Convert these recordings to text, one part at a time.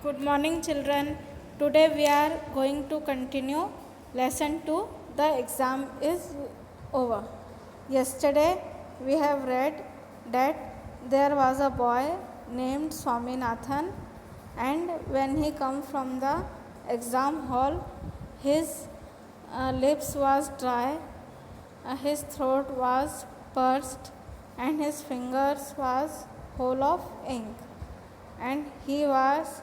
Good morning, children. Today we are going to continue lesson 2. The exam is over. Yesterday we have read that there was a boy named Swaminathan, and when he come from the exam hall, his lips was dry, his throat was pursed, and his fingers was full of ink, and he was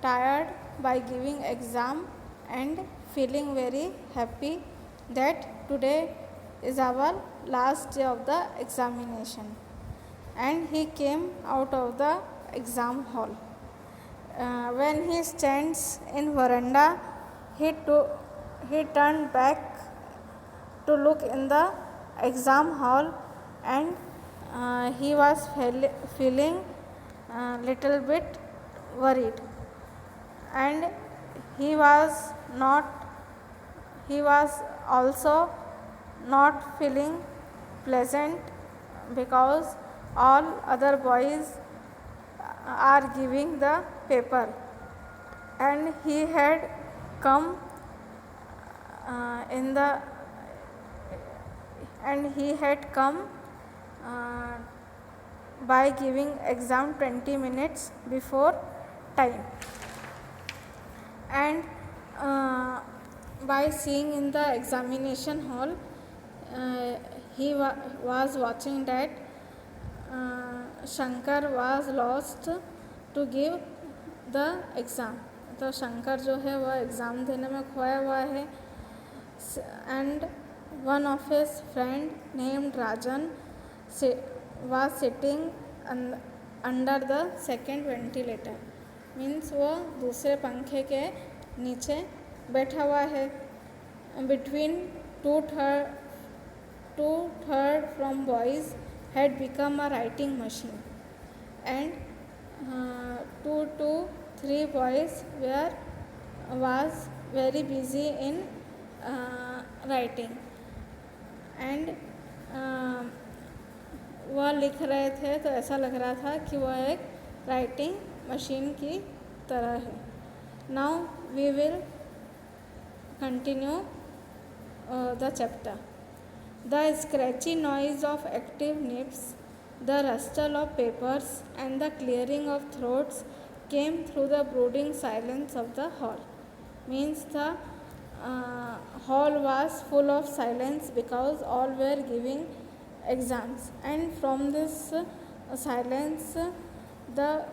tired by giving exam and feeling very happy that today is our last day of the examination, and he came out of the exam hall. When he stands in veranda, he turned back to look in the exam hall, and he was feeling little bit worried, and he was also not feeling pleasant because all other boys are giving the paper, and he had come in the and he had come by giving exam 20 minutes before time, and by seeing in the examination hall, he was watching that Shankar was lost to give the exam. तो शंकर जो है वह exam देने में खोया हुआ है, and one of his friend named Rajan was sitting under the second ventilator. Means वो दूसरे पंखे के नीचे बैठा हुआ है. Between two third from boys had become a writing machine, and 2 to 3 boys was very busy in writing, and वह लिख रहे थे तो ऐसा लग रहा था कि वह एक राइटिंग मशीन की तरह है. Now we will continue the chapter. The scratchy noise of active nips, the rustle of papers, and the clearing of throats came through the brooding silence of the hall. Means the hall was full of silence because all were giving exams, and from this silence the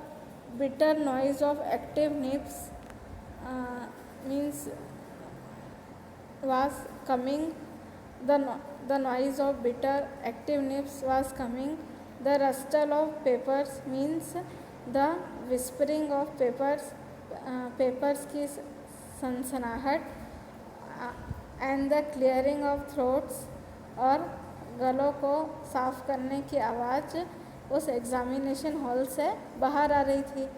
bitter noise of active nips means was coming. The noise of bitter active nips was coming. The rustle of papers means the whispering of papers की सनसनाहट, and the clearing of throats और गलों को साफ करने की आवाज़ उस examination hall से बाहर आ रही थी.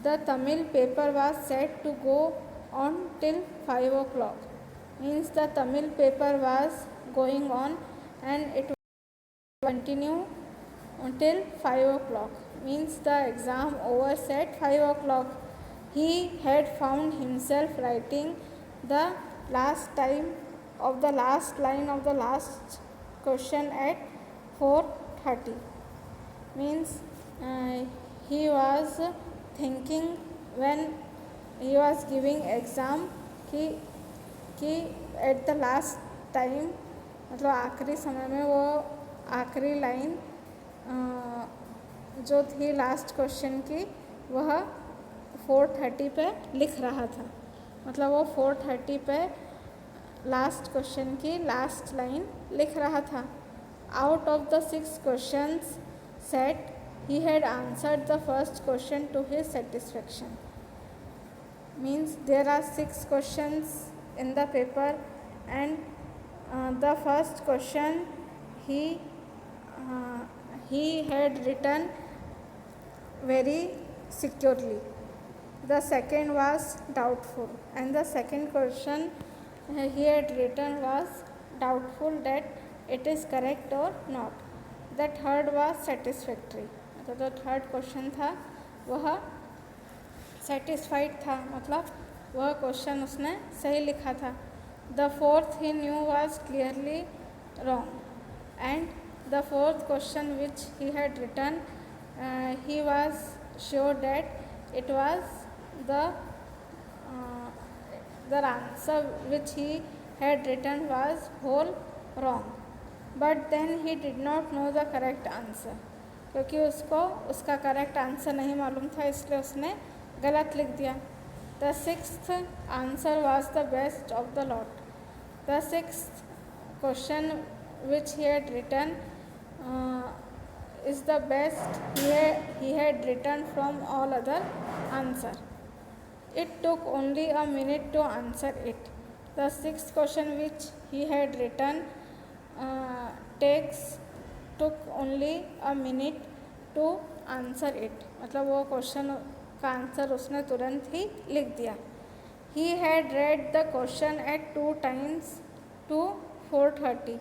The Tamil paper was set to go on till 5 o'clock. Means the Tamil paper was going on and it will continue until 5 o'clock. Means the exam over at 5 o'clock. He had found himself writing the last line of the last question at 4:30. Means he was thinking when he was giving exam कि at the last time, मतलब आखिरी समय में वो आखिरी line जो थी last question की वह 4:30 पे लिख रहा था. मतलब वो 4:30 पे लास्ट क्वेश्चन की लास्ट लाइन लिख रहा था. Out of the 6 questions set he had answered the first question to his satisfaction. Means there are 6 questions in the paper, and the first question he had written very securely. The second was doubtful, and the second question he had written was doubtful that it is correct or not. The third was satisfactory. तो जो third question था वह satisfied था, मतलब वह question उसने सही लिखा था. The fourth he knew was clearly wrong. And the fourth question which he had written he was sure that it was the answer which he had written was whole wrong. But then he did not know the correct answer. क्योंकि उसको उसका correct answer नहीं मालूम था, इसलिए उसने गलत लिख दिया. The sixth answer was the best of the lot. The sixth question which he had written is the best he had written from all other answer. It took only a minute to answer it. The sixth question which he had written took only a minute to answer it. मतलब वो question का answer उसने तुरंत ही लिख दिया. He had read the question at 2 times to 4:30.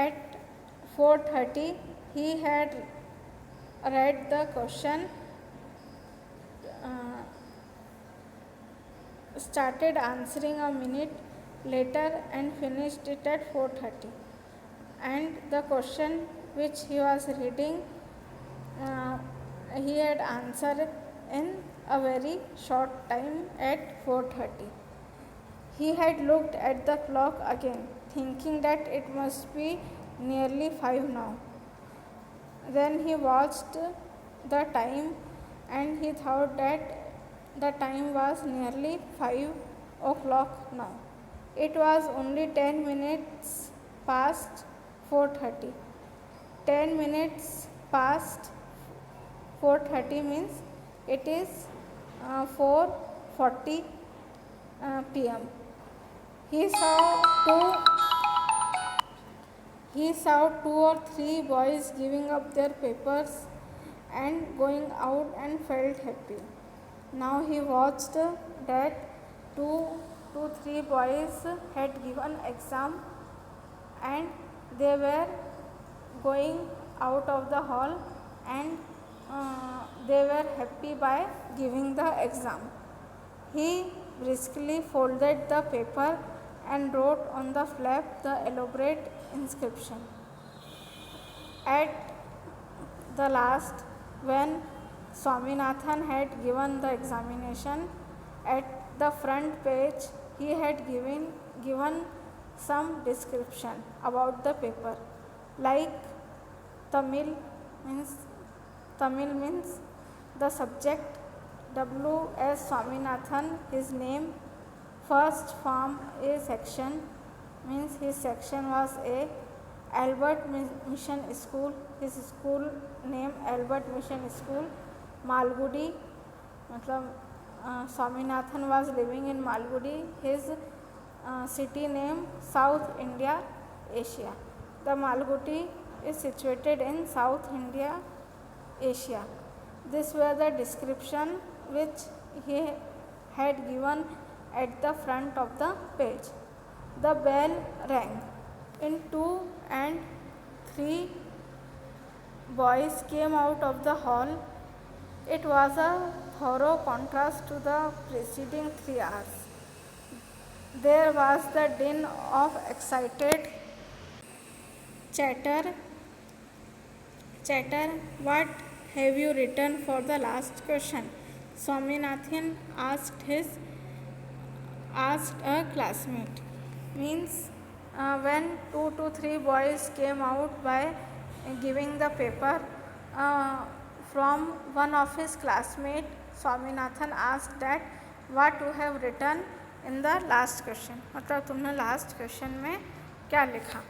At 4:30 he had read the question, started answering a minute later and finished it at 4:30. And the question which he was reading, he had answered in a very short time at 4:30. He had looked at the clock again, thinking that it must be nearly 5 now. Then he watched the time and he thought that the time was nearly 5 o'clock now. It was only 10 minutes past 4:30. 10 minutes past 4:30 means it is 4:40 p.m. He saw 2 or 3 boys giving up their papers and going out and felt happy. Now he watched that 2 to 3 boys had given exam and they were going out of the hall and they were happy by giving the exam. He briskly folded the paper and wrote on the flap the elaborate inscription. At the last, when Swaminathan had given the examination, at the front page he had given some description about the paper, like Tamil means the subject, W.S. Swaminathan, his name, first form A section means his section was A. Albert Mission School, his school name Albert Mission School. Malgudi, मतलब Swaminathan was living in Malgudi. His city name South India, Asia. The Malgudi is situated in South India, Asia. These were the description which he had given at the front of the page. The bell rang. In 2 and 3 boys came out of the hall. It was a thorough contrast to the preceding 3 hours. There was the din of excited chatter. What have you written for the last question? Swaminathan asked a classmate. Means when 2 to 3 boys came out by giving the paper from one of his classmates, Swaminathan asked that what you have written in the last question, मतलब तुमने last question में क्या लिखा.